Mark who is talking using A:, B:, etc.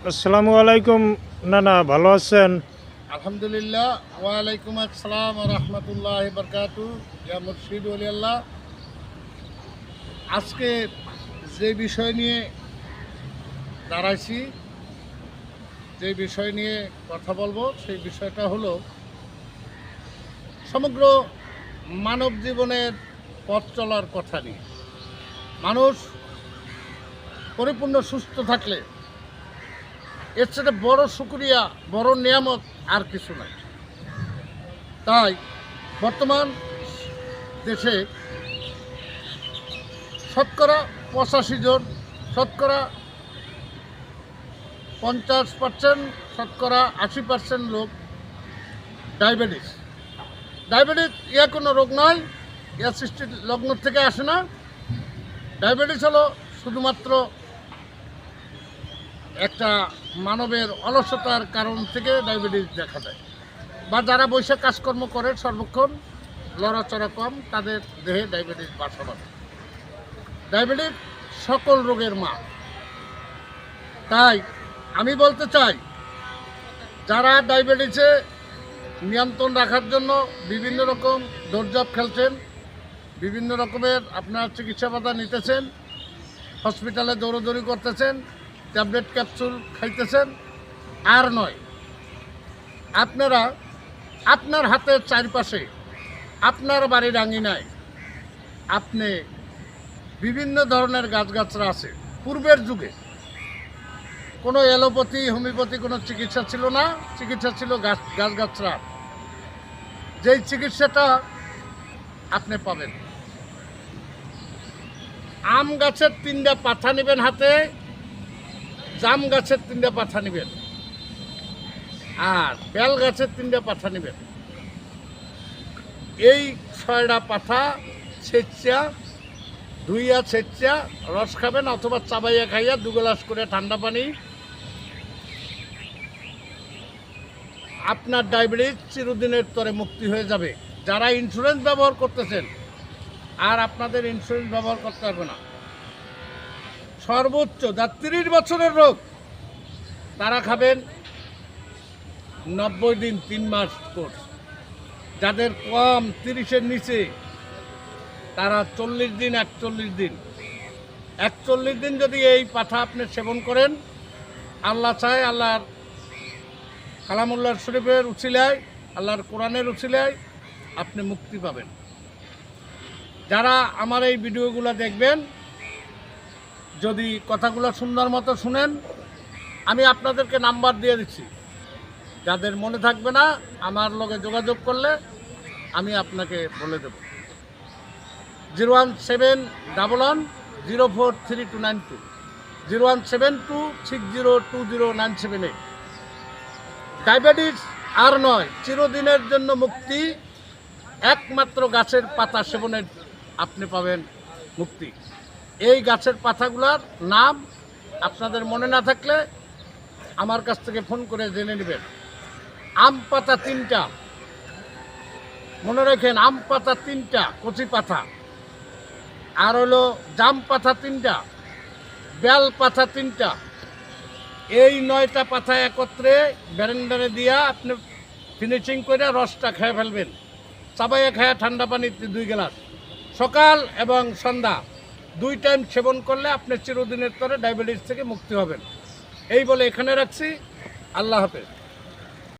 A: আসসালামু আলাইকুম। নানা, ভালো আছেন?
B: আলহামদুলিল্লাহ। ওয়ালাইকুম আসসালাম রহমতুল্লাহ বরকাতু। ইয়া মুর্শিদ ওলি আল্লাহ। আজকে যে বিষয় নিয়ে দাঁড়াইছি, যে বিষয় নিয়ে কথা বলবো, সেই বিষয়টা হলো সমগ্র মানব জীবনের পথ চলার কথা নিয়ে। মানুষ পরিপূর্ণ সুস্থ থাকলে এর সাথে বড় শুকরিয়া, বড় নিয়ামত আর কিছু নাই। তাই বর্তমান দেশে শতকরা 85 জন, শতকরা 50%, শতকরা 80% লোক ডায়াবেটিস। ডায়াবেটিস ইয়া কোনো রোগ নয়, ইয়া সৃষ্টির লগ্ন থেকে আসে না। ডায়াবেটিস হলো শুধুমাত্র একটা মানবের অলসতার কারণ থেকে ডায়াবেটিস দেখা দেয়, বা যারা বৈশাখ কাজকর্ম করে সর্বক্ষণ লড়াচড়া কম, তাদের দেহে ডায়াবেটিস বাসা বাঁধে। ডায়াবেটিস সকল রোগের মা। তাই আমি বলতে চাই, যারা ডায়াবেটিসে নিয়ন্ত্রণ রাখার জন্য বিভিন্ন রকম দৌড়ঝাঁপ খেলছেন, বিভিন্ন রকমের আপনার চিকিৎসা নিতেছেন, হসপিটালে দৌড়দৌড়ি করতেছেন, ট্যাবলেট ক্যাপসুল খাইতেছেন, আর নয়, আপনারা আপনার হাতের চারপাশে, আপনার বাড়ির আঙিনায় আপনি বিভিন্ন ধরনের গাছগাছরা আছে। পূর্বের যুগে কোনো অ্যালোপ্যাথি, হোমিওপ্যাথি কোনো চিকিৎসা ছিল না, চিকিৎসা ছিল গাছগাছরা। যেই চিকিৎসাটা আপনি পাবেন, আম গাছের 3টা পাতা নেবেন হাতে, জাম গাছের 3টা পাতা নেবেন, আর বেল গাছের 3টা পাতা নেবেন। এই 6টা পাতা ছেঁচা, ধুইয়া ছেঁচা রস খাবেন, অথবা চাবাইয়া খাইয়া 2 গ্লাস করে ঠান্ডা পানি। আপনার ডায়াবেটিস চিরদিনের তরে মুক্তি হয়ে যাবে। যারা ইন্স্যুরেন্স ব্যবহার করতেছেন, আর আপনাদের ইন্স্যুরেন্স ব্যবহার করতে হবে না। সর্বোচ্চ যার 30 বছরের রোগ, তারা খাবেন 90 দিন, 3 মাস কোর্স। যাদের কম 30-এর নিচে, তারা 40 দিন, 41 দিন। 41 দিন যদি এই পাঠা আপনি সেবন করেন, আল্লাহ চায়, আল্লাহর কালামুল্লাহ শরীফের উছিলায়, আল্লাহর কোরআনের উছিলায় আপনি মুক্তি পাবেন। যারা আমার এই ভিডিওগুলো দেখবেন, যদি কথাগুলো সুন্দর মতো শুনেন, আমি আপনাদেরকে নাম্বার দিয়ে দিচ্ছি। যাদের মনে থাকবে না, আমার লগে যোগাযোগ করলে আমি আপনাকে বলে দেব। 01711043292, 01726020978। ডায়াবেটিস আর নয়, চিরদিনের জন্য মুক্তি। একমাত্র গাছের পাতা সেবনের আপনি পাবেন মুক্তি। এই গাছের পাতাগুলোর নাম আপনাদের মনে না থাকলে আমার কাছ থেকে ফোন করে জেনে নেবেন। আম পাতা 3টা, মনে রাখেন, আম পাতা 3টা কচি পাতা, আর হলো জাম পাতা 3টা, বেল পাতা 3টা। এই 9টা পাতা একত্রে ব্যারেন্ডারে দিয়া আপনি ফিনিশিং করে রসটা খেয়ে ফেলবেন। চাবাইয়া খায়া ঠান্ডা পানিতে 2 গ্লাস, সকাল এবং সন্ধ্যা 2 টাইম সেবন করলে আপনি চিরদিনের তরে ডায়াবেটিস থেকে মুক্তি হবেন। এই বলে এখানে রাখছি। আল্লাহ হাফেজ।